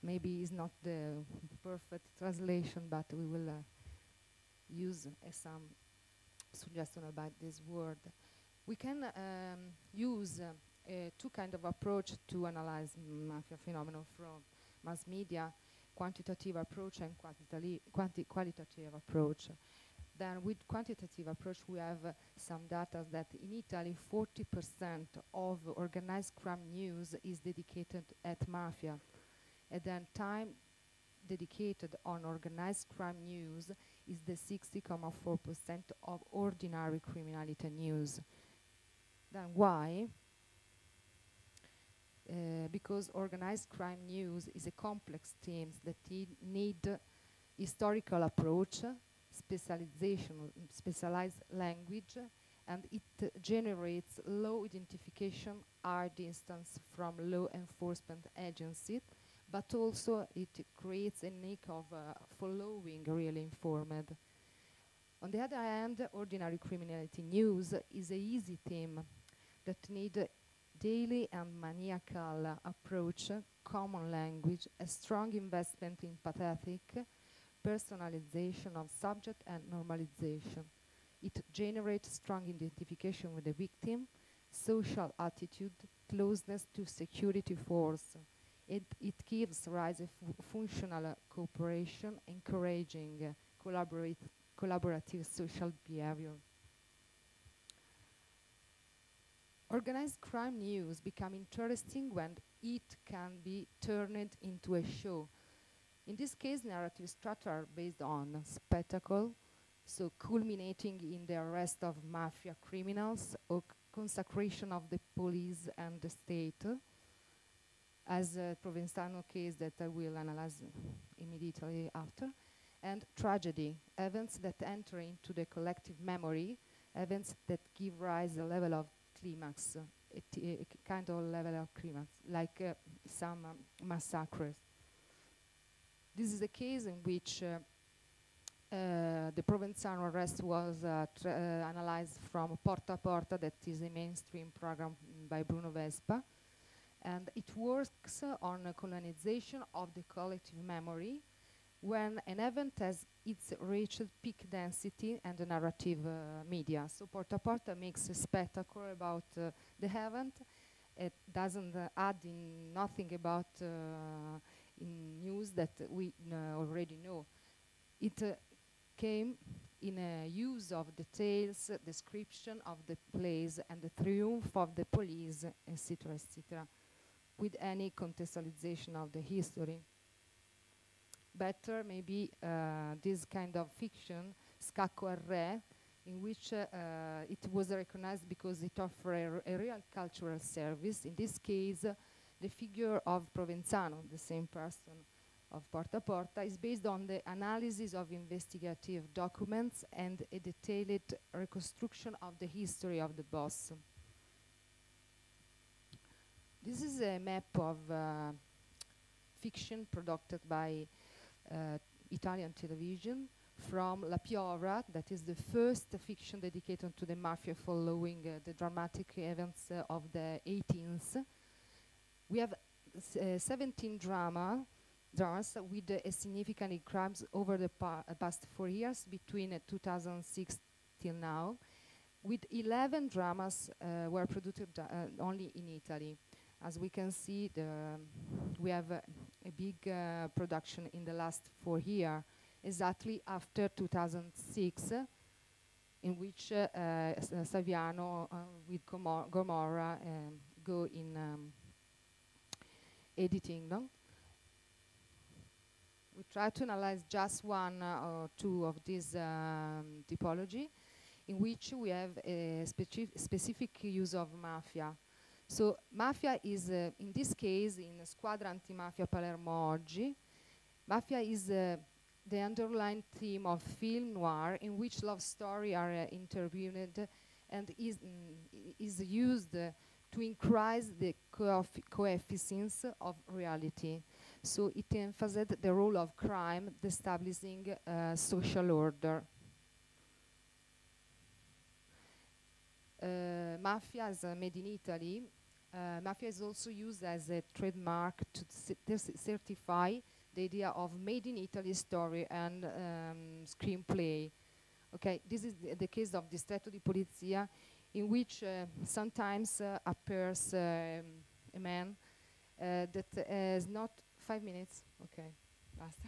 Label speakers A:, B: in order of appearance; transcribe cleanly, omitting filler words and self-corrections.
A: maybe is not the perfect translation, but we will use some suggestion about this word. We can use two kind of approach to analyze mafia phenomenon from mass media: quantitative approach and qualitative approach. Then with quantitative approach, we have some data that in Italy, 40% of organized crime news is dedicated at mafia. And then time dedicated on organized crime news is the 60.4% of ordinary criminality news. Then why? Because organized crime news is a complex theme that need historical approach, specialization, specialized language, and it generates low identification, high distance from law enforcement agencies, but also it creates a need of following really informed. On the other hand, ordinary criminality news is a easy theme that need daily and maniacal approach, common language, a strong investment in pathetic, personalization of subject and normalization. It generates strong identification with the victim, social attitude, closeness to security force. It gives rise to functional cooperation, encouraging collaborative social behavior. Organized crime news become interesting when it can be turned into a show. In this case, narrative structure are based on spectacle, so culminating in the arrest of mafia criminals or consecration of the police and the state, as a Provenzano case that I will analyze immediately after, and tragedy, events that enter into the collective memory, events that give rise a level of climax, a kind of level of climax, like some massacres. This is a case in which the Provenzano arrest was analyzed from Porta a Porta, that is a mainstream program by Bruno Vespa, and it works on a colonization of the collective memory when an event has its reached peak density and the narrative media. So Porta a Porta makes a spectacle about the event. It doesn't add in nothing about in news that we already know. It came in a use of details, description of the place, and the triumph of the police, etc., etc., with any contextualization of the history. Better maybe this kind of fiction, Scacco al Re, in which it was recognized because it offered a real cultural service. In this case, the figure of Provenzano, the same person of Porta a Porta, is based on the analysis of investigative documents and a detailed reconstruction of the history of the boss. This is a map of fiction produced by Italian television from La Piovra, that is the first fiction dedicated to the mafia following the dramatic events of the 18th. We have 17 dramas with a significant crimes over the past 4 years between 2006 till now, with 11 dramas were produced only in Italy. As we can see, we have a big production in the last 4 years, exactly after 2006, in which Saviano with Gomorra go in editing. No? We try to analyze just one or two of these typology, in which we have a specific use of mafia. So mafia is, in this case, in Squadra Antimafia Palermo Oggi, mafia is the underlying theme of film noir, in which love stories are interviewed and is used to increase the coefficients of reality. So it emphasizes the role of crime, establishing social order. Mafia is made in Italy Mafia is also used as a trademark to certify the idea of made in Italy story and screenplay. Okay, this is the case of Distretto di Polizia, in which sometimes appears a man that has not 5 minutes. Okay, last.